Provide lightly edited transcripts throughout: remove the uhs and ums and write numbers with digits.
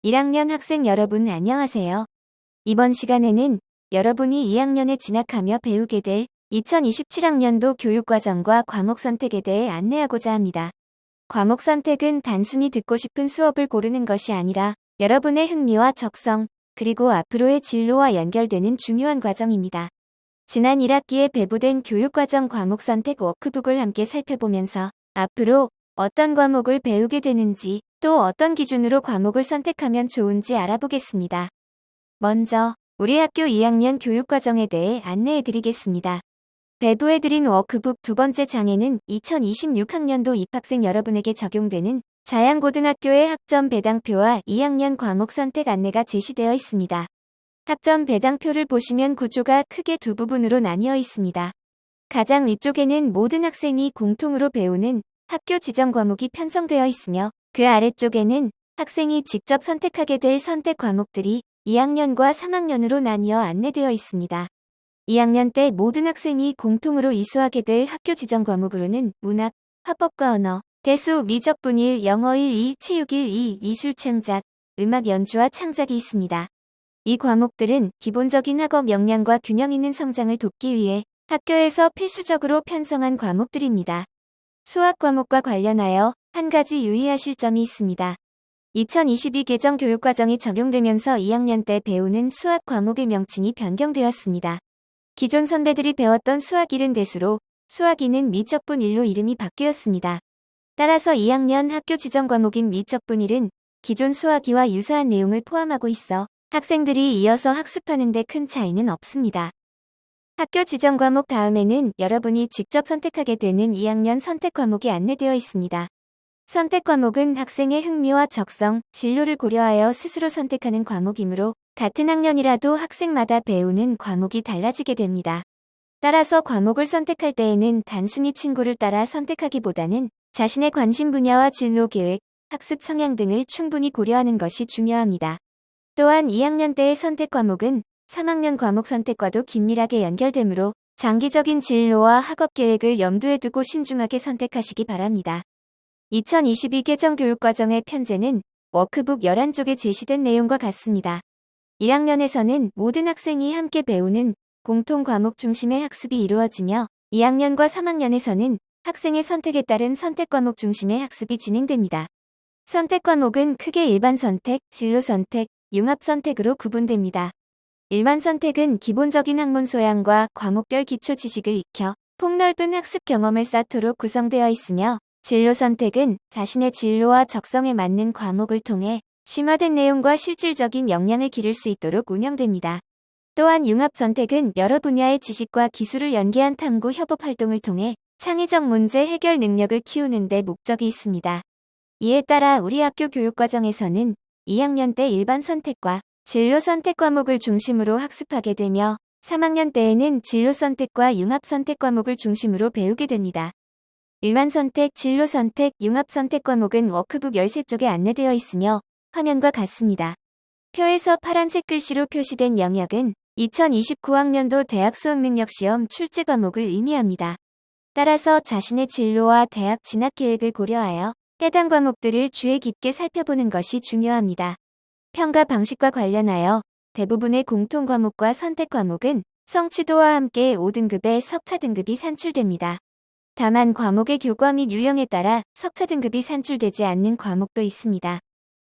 1학년 학생 여러분 안녕하세요. 이번 시간에는 여러분이 2학년에 진학하며 배우게 될 2027학년도 교육과정과 과목 선택에 대해 안내하고자 합니다. 과목 선택은 단순히 듣고 싶은 수업을 고르는 것이 아니라 여러분의 흥미와 적성, 그리고 앞으로의 진로와 연결되는 중요한 과정입니다. 지난 1학기에 배부된 교육과정 과목 선택 워크북을 함께 살펴보면서 앞으로 어떤 과목을 배우게 되는지 또 어떤 기준으로 과목을 선택하면 좋은지 알아보겠습니다. 먼저 우리 학교 2학년 교육과정에 대해 안내해드리겠습니다. 배부해드린 워크북 두 번째 장에는 2026학년도 입학생 여러분에게 적용되는 자양고등학교의 학점 배당표와 2학년 과목 선택 안내가 제시되어 있습니다. 학점 배당표를 보시면 구조가 크게 두 부분으로 나뉘어 있습니다. 가장 위쪽에는 모든 학생이 공통으로 배우는 학교 지정 과목이 편성되어 있으며 그 아래쪽에는 학생이 직접 선택하게 될 선택 과목들이 2학년과 3학년으로 나뉘어 안내되어 있습니다. 2학년 때 모든 학생이 공통으로 이수하게 될 학교 지정 과목으로는 문학, 화법과 언어, 대수, 미적 분 1, 영어 1, 2, 체육 1, 2, 미술 창작, 음악 연주와 창작이 있습니다. 이 과목들은 기본적인 학업 역량과 균형 있는 성장을 돕기 위해 학교에서 필수적으로 편성한 과목들입니다. 수학 과목과 관련하여 한 가지 유의하실 점이 있습니다. 2022 개정 교육과정이 적용되면서 2학년 때 배우는 수학 과목의 명칭이 변경되었습니다. 기존 선배들이 배웠던 수학 1은 대수로 수학 2는 미적분 1로 이름이 바뀌었습니다. 따라서 2학년 학교 지정 과목인 미적분 1은 기존 수학 2와 유사한 내용을 포함하고 있어 학생들이 이어서 학습하는 데 큰 차이는 없습니다. 학교 지정 과목 다음에는 여러분이 직접 선택하게 되는 2학년 선택 과목이 안내되어 있습니다. 선택 과목은 학생의 흥미와 적성, 진로를 고려하여 스스로 선택하는 과목이므로 같은 학년이라도 학생마다 배우는 과목이 달라지게 됩니다. 따라서 과목을 선택할 때에는 단순히 친구를 따라 선택하기보다는 자신의 관심 분야와 진로 계획, 학습 성향 등을 충분히 고려하는 것이 중요합니다. 또한 2학년 때의 선택 과목은 3학년 과목 선택과도 긴밀하게 연결되므로 장기적인 진로와 학업 계획을 염두에 두고 신중하게 선택하시기 바랍니다. 2022 개정 교육과정의 편제는 워크북 11쪽에 제시된 내용과 같습니다. 1학년에서는 모든 학생이 함께 배우는 공통 과목 중심의 학습이 이루어지며 2학년과 3학년에서는 학생의 선택에 따른 선택 과목 중심의 학습이 진행됩니다. 선택 과목은 크게 일반 선택, 진로 선택, 융합 선택으로 구분됩니다. 일반 선택은 기본적인 학문 소양과 과목별 기초 지식을 익혀 폭넓은 학습 경험을 쌓도록 구성되어 있으며 진로 선택은 자신의 진로와 적성에 맞는 과목을 통해 심화된 내용과 실질적인 역량을 기를 수 있도록 운영됩니다. 또한 융합 선택은 여러 분야의 지식과 기술을 연계한 탐구 협업 활동을 통해 창의적 문제 해결 능력을 키우는 데 목적이 있습니다. 이에 따라 우리 학교 교육과정에서는 2학년 때 일반 선택과 진로 선택 과목을 중심으로 학습하게 되며 3학년 때에는 진로 선택과 융합 선택 과목을 중심으로 배우게 됩니다. 일반 선택, 진로 선택, 융합 선택 과목은 워크북 13쪽에 안내되어 있으며 화면과 같습니다. 표에서 파란색 글씨로 표시된 영역은 2029학년도 대학 수학능력시험 출제 과목을 의미합니다. 따라서 자신의 진로와 대학 진학 계획을 고려하여 해당 과목들을 주의 깊게 살펴보는 것이 중요합니다. 평가 방식과 관련하여 대부분의 공통 과목과 선택 과목은 성취도와 함께 5등급의 석차 등급이 산출됩니다. 다만 과목의 교과 및 유형에 따라 석차 등급이 산출되지 않는 과목도 있습니다.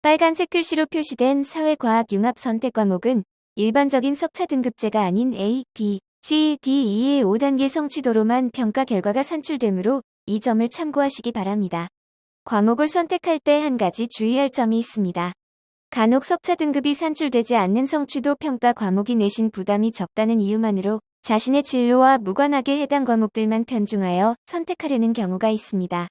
빨간색 글씨로 표시된 사회과학 융합 선택 과목은 일반적인 석차 등급제가 아닌 A, B, C, D, E의 5단계 성취도로만 평가 결과가 산출되므로 이 점을 참고하시기 바랍니다. 과목을 선택할 때 한 가지 주의할 점이 있습니다. 간혹 석차 등급이 산출되지 않는 성취도 평가 과목이 내신 부담이 적다는 이유만으로 자신의 진로와 무관하게 해당 과목들만 편중하여 선택하려는 경우가 있습니다.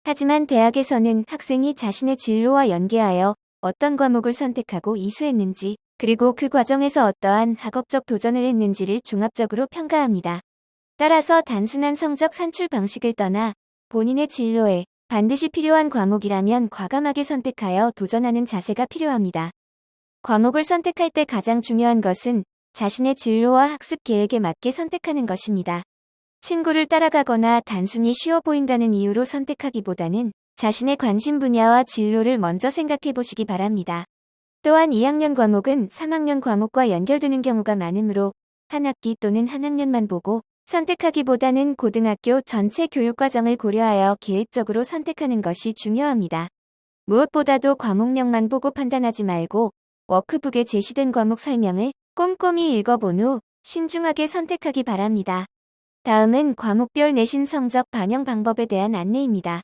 하지만 대학에서는 학생이 자신의 진로와 연계하여 어떤 과목을 선택하고 이수했는지, 그리고 그 과정에서 어떠한 학업적 도전을 했는지를 종합적으로 평가합니다. 따라서 단순한 성적 산출 방식을 떠나 본인의 진로에 반드시 필요한 과목이라면 과감하게 선택하여 도전하는 자세가 필요합니다. 과목을 선택할 때 가장 중요한 것은 자신의 진로와 학습 계획에 맞게 선택하는 것입니다. 친구를 따라가거나 단순히 쉬워 보인다는 이유로 선택하기보다는 자신의 관심 분야와 진로를 먼저 생각해 보시기 바랍니다. 또한 2학년 과목은 3학년 과목과 연결되는 경우가 많으므로 한 학기 또는 한 학년만 보고 선택하기보다는 고등학교 전체 교육과정을 고려하여 계획적으로 선택하는 것이 중요합니다. 무엇보다도 과목명만 보고 판단하지 말고 워크북에 제시된 과목 설명을 꼼꼼히 읽어본 후 신중하게 선택하기 바랍니다. 다음은 과목별 내신 성적 반영 방법에 대한 안내입니다.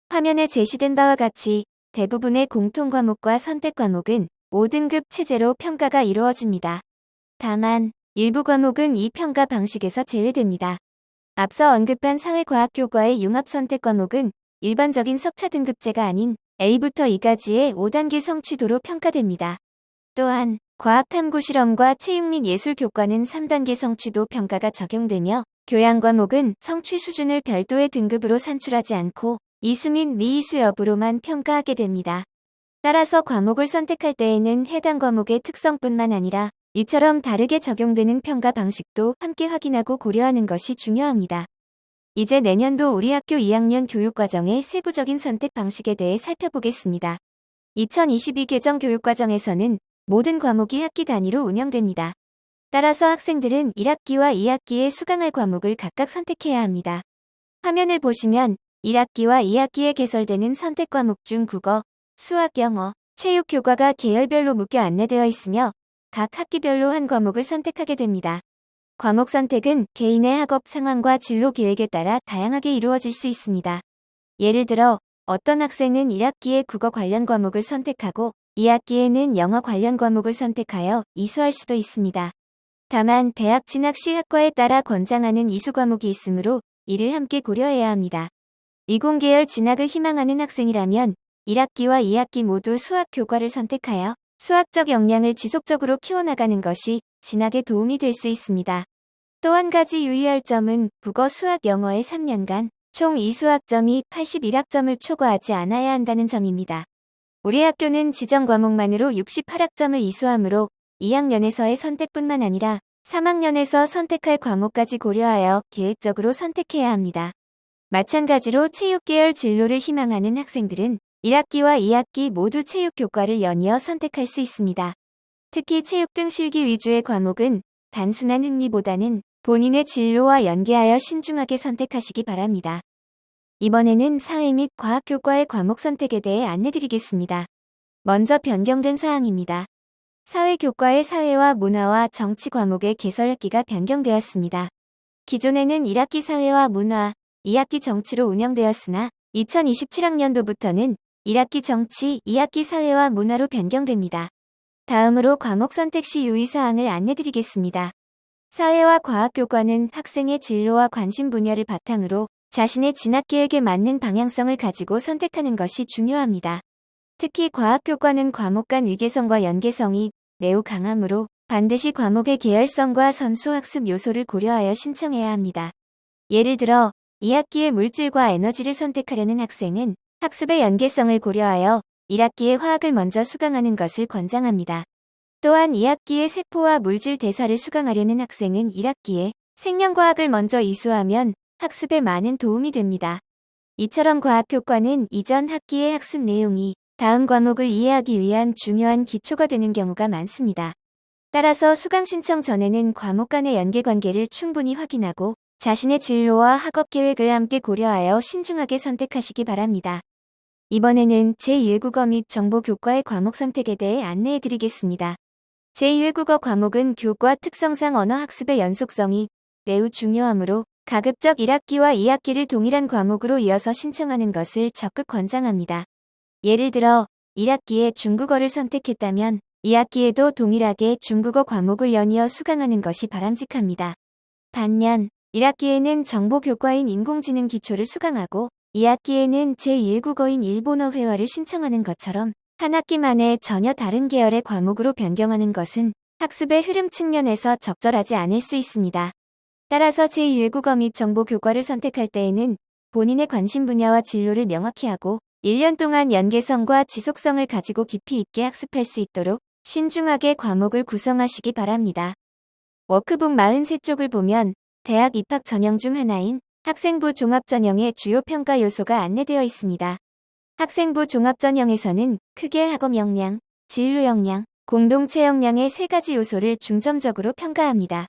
화면에 제시된 바와 같이 대부분의 공통 과목과 선택 과목은 5등급 체제로 평가가 이루어집니다. 다만 일부 과목은 이 평가 방식에서 제외됩니다. 앞서 언급한 사회과학교과의 융합 선택 과목은 일반적인 석차 등급제가 아닌 A부터 E까지의 5단계 성취도로 평가됩니다. 또한 과학탐구실험과 체육 및 예술 교과는 3단계 성취도 평가가 적용되며 교양 과목은 성취 수준을 별도의 등급으로 산출하지 않고 이수 및 미이수 여부로만 평가하게 됩니다. 따라서 과목을 선택할 때에는 해당 과목의 특성뿐만 아니라 이처럼 다르게 적용되는 평가 방식도 함께 확인하고 고려하는 것이 중요합니다. 이제 내년도 우리 학교 2학년 교육과정의 세부적인 선택 방식에 대해 살펴보겠습니다. 2022 개정 교육과정에서는 모든 과목이 학기 단위로 운영됩니다. 따라서 학생들은 1학기와 2학기에 수강할 과목을 각각 선택해야 합니다. 화면을 보시면 1학기와 2학기에 개설되는 선택 과목 중 국어, 수학, 영어, 체육 교과가 계열별로 묶여 안내되어 있으며 각 학기별로 한 과목을 선택하게 됩니다. 과목 선택은 개인의 학업 상황과 진로 계획에 따라 다양하게 이루어질 수 있습니다. 예를 들어 어떤 학생은 1학기에 국어 관련 과목을 선택하고 2학기에는 영어 관련 과목을 선택하여 이수할 수도 있습니다. 다만 대학 진학 시 학과에 따라 권장하는 이수 과목이 있으므로 이를 함께 고려해야 합니다. 이공계열 진학을 희망하는 학생이라면 1학기와 2학기 모두 수학 교과를 선택하여 수학적 역량을 지속적으로 키워나가는 것이 진학에 도움이 될 수 있습니다. 또 한 가지 유의할 점은 국어, 수학, 영어의 3년간 총 이수학점이 81학점을 초과하지 않아야 한다는 점입니다. 우리 학교는 지정 과목만으로 68학점을 이수하므로 2학년에서의 선택뿐만 아니라 3학년에서 선택할 과목까지 고려하여 계획적으로 선택해야 합니다. 마찬가지로 체육계열 진로를 희망하는 학생들은 1학기와 2학기 모두 체육교과를 연이어 선택할 수 있습니다. 특히 체육 등 실기 위주의 과목은 단순한 흥미보다는 본인의 진로와 연계하여 신중하게 선택하시기 바랍니다. 이번에는 사회 및 과학교과의 과목 선택에 대해 안내드리겠습니다. 먼저 변경된 사항입니다. 사회교과의 사회와 문화와 정치 과목의 개설 학기가 변경되었습니다. 기존에는 1학기 사회와 문화, 2학기 정치로 운영되었으나 2027학년도부터는 1학기 정치, 2학기 사회와 문화로 변경됩니다. 다음으로 과목 선택 시 유의사항을 안내드리겠습니다. 사회와 과학교과는 학생의 진로와 관심 분야를 바탕으로 자신의 진학 계획에 맞는 방향성을 가지고 선택하는 것이 중요합니다. 특히 과학교과는 과목 간 위계성과 연계성이 매우 강하므로 반드시 과목의 계열성과 선수학습 요소를 고려하여 신청해야 합니다. 예를 들어 2학기에 물질과 에너지를 선택하려는 학생은 학습의 연계성을 고려하여 1학기에 화학을 먼저 수강하는 것을 권장합니다. 또한 2학기에 세포와 물질 대사를 수강하려는 학생은 1학기에 생명과학을 먼저 이수하면 학습에 많은 도움이 됩니다. 이처럼 과학교과는 이전 학기의 학습 내용이 다음 과목을 이해하기 위한 중요한 기초가 되는 경우가 많습니다. 따라서 수강 신청 전에는 과목 간의 연계관계를 충분히 확인하고 자신의 진로와 학업 계획을 함께 고려하여 신중하게 선택하시기 바랍니다. 이번에는 제2외국어 및 정보교과의 과목 선택에 대해 안내해 드리겠습니다. 제2외국어 과목은 교과 특성상 언어학습의 연속성이 매우 중요하므로 가급적 1학기와 2학기를 동일한 과목으로 이어서 신청하는 것을 적극 권장합니다. 예를 들어 1학기에 중국어를 선택했다면 2학기에도 동일하게 중국어 과목을 연이어 수강하는 것이 바람직합니다. 반면 1학기에는 정보교과인 인공지능 기초를 수강하고 2학기에는 제2외국어인 일본어 회화를 신청하는 것처럼 한 학기 만에 전혀 다른 계열의 과목으로 변경하는 것은 학습의 흐름 측면에서 적절하지 않을 수 있습니다. 따라서 제2외국어 및 정보교과를 선택할 때에는 본인의 관심 분야와 진로를 명확히 하고 1년 동안 연계성과 지속성을 가지고 깊이 있게 학습할 수 있도록 신중하게 과목을 구성하시기 바랍니다. 워크북 43쪽을 보면 대학 입학 전형 중 하나인 학생부 종합전형의 주요 평가 요소가 안내되어 있습니다. 학생부 종합전형에서는 크게 학업 역량, 진로 역량, 공동체 역량의 세 가지 요소를 중점적으로 평가합니다.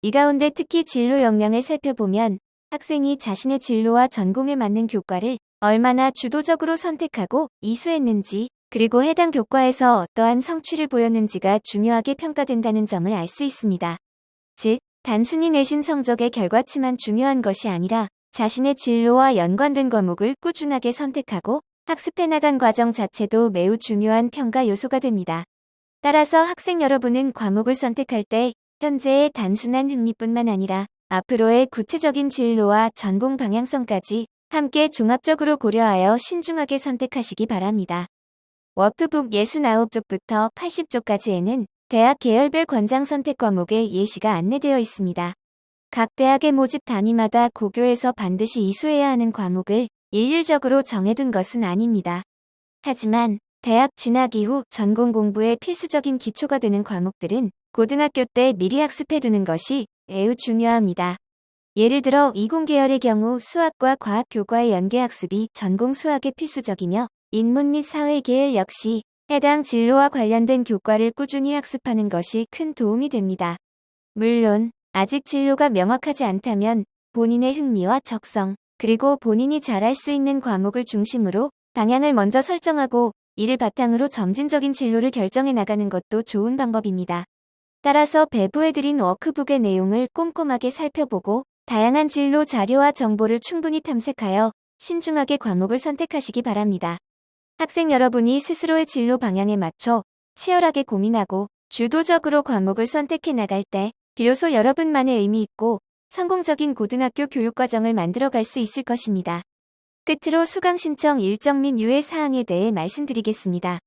이 가운데 특히 진로 역량을 살펴보면 학생이 자신의 진로와 전공에 맞는 교과를 얼마나 주도적으로 선택하고 이수했는지, 그리고 해당 교과에서 어떠한 성취를 보였는지가 중요하게 평가된다는 점을 알 수 있습니다. 즉, 단순히 내신 성적의 결과치만 중요한 것이 아니라 자신의 진로와 연관된 과목을 꾸준하게 선택하고 학습해 나간 과정 자체도 매우 중요한 평가 요소가 됩니다. 따라서 학생 여러분은 과목을 선택할 때 현재의 단순한 흥미뿐만 아니라 앞으로의 구체적인 진로와 전공 방향성까지 함께 종합적으로 고려하여 신중하게 선택하시기 바랍니다. 워크북 69쪽부터 80쪽까지에는 대학 계열별 권장 선택 과목의 예시가 안내되어 있습니다. 각 대학의 모집 단위마다 고교에서 반드시 이수해야 하는 과목을 일률적으로 정해둔 것은 아닙니다. 하지만 대학 진학 이후 전공 공부에 필수적인 기초가 되는 과목들은 고등학교 때 미리 학습해두는 것이 매우 중요합니다. 예를 들어 이공계열의 경우 수학과 과학 교과의 연계학습이 전공 수학에 필수적이며 인문 및 사회계열 역시 해당 진로와 관련된 교과를 꾸준히 학습하는 것이 큰 도움이 됩니다. 물론 아직 진로가 명확하지 않다면 본인의 흥미와 적성, 그리고 본인이 잘할 수 있는 과목을 중심으로 방향을 먼저 설정하고 이를 바탕으로 점진적인 진로를 결정해 나가는 것도 좋은 방법입니다. 따라서 배부해드린 워크북의 내용을 꼼꼼하게 살펴보고 다양한 진로 자료와 정보를 충분히 탐색하여 신중하게 과목을 선택하시기 바랍니다. 학생 여러분이 스스로의 진로 방향에 맞춰 치열하게 고민하고 주도적으로 과목을 선택해 나갈 때 비로소 여러분만의 의미 있고 성공적인 고등학교 교육과정을 만들어갈 수 있을 것입니다. 끝으로 수강 신청 일정 및 유예 사항에 대해 말씀드리겠습니다.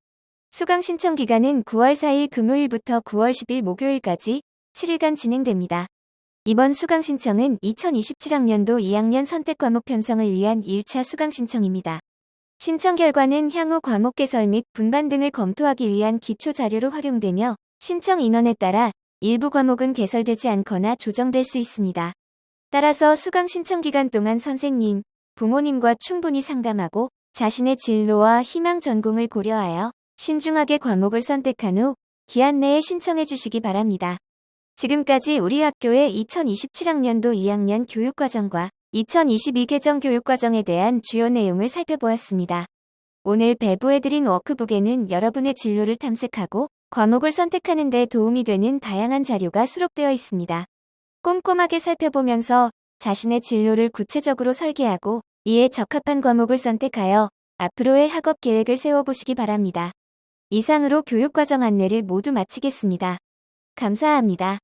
수강 신청 기간은 9월 4일 금요일부터 9월 10일 목요일까지 7일간 진행됩니다. 이번 수강 신청은 2027학년도 2학년 선택 과목 편성을 위한 1차 수강 신청입니다. 신청 결과는 향후 과목 개설 및 분반 등을 검토하기 위한 기초 자료로 활용되며 신청 인원에 따라 일부 과목은 개설되지 않거나 조정될 수 있습니다. 따라서 수강 신청 기간 동안 선생님, 부모님과 충분히 상담하고 자신의 진로와 희망 전공을 고려하여 신중하게 과목을 선택한 후 기한 내에 신청해 주시기 바랍니다. 지금까지 우리 학교의 2027학년도 2학년 교육과정과 2022 개정 교육과정에 대한 주요 내용을 살펴보았습니다. 오늘 배부해드린 워크북에는 여러분의 진로를 탐색하고 과목을 선택하는 데 도움이 되는 다양한 자료가 수록되어 있습니다. 꼼꼼하게 살펴보면서 자신의 진로를 구체적으로 설계하고 이에 적합한 과목을 선택하여 앞으로의 학업 계획을 세워보시기 바랍니다. 이상으로 교육과정 안내를 모두 마치겠습니다. 감사합니다.